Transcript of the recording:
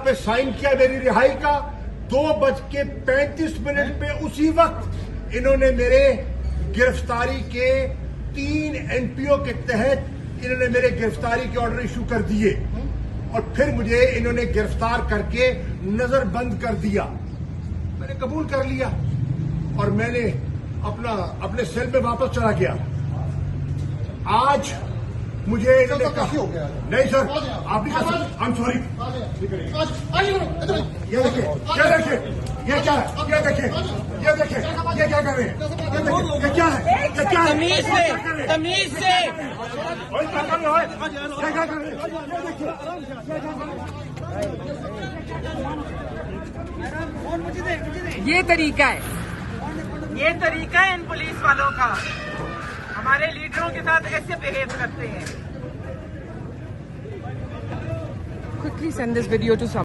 पे साइन किया मेरी रिहाई का। 2:35 पे उसी वक्त इन्होंने मेरे गिरफ्तारी के 3 एनपीओ के तहत इन्होंने मेरे गिरफ्तारी के ऑर्डर इशू कर दिए और फिर मुझे इन्होंने गिरफ्तार करके नजरबंद कर दिया। मैंने कबूल कर लिया और मैंने अपने सेल में वापस चला गया। आज मुझे इन्होंने काफी हो गया। नहीं सर, आप नहीं कर सकते। I am sorry. ये देखिए, ये क्या है? ये देखिए, ये क्या कर रहे हैं? ये देखिए, ये क्या है? ये क्या है? तमीज से, तमीज से। और क्या कर रहे हो? ये क्या कर रहे हैं? ये देखिए, ये तरीका है, ये तरीका है इन पुलिस वालों का। हमारे लीडरों के साथ ऐसे बिहेव करते हैं। Quickly send this video to someone.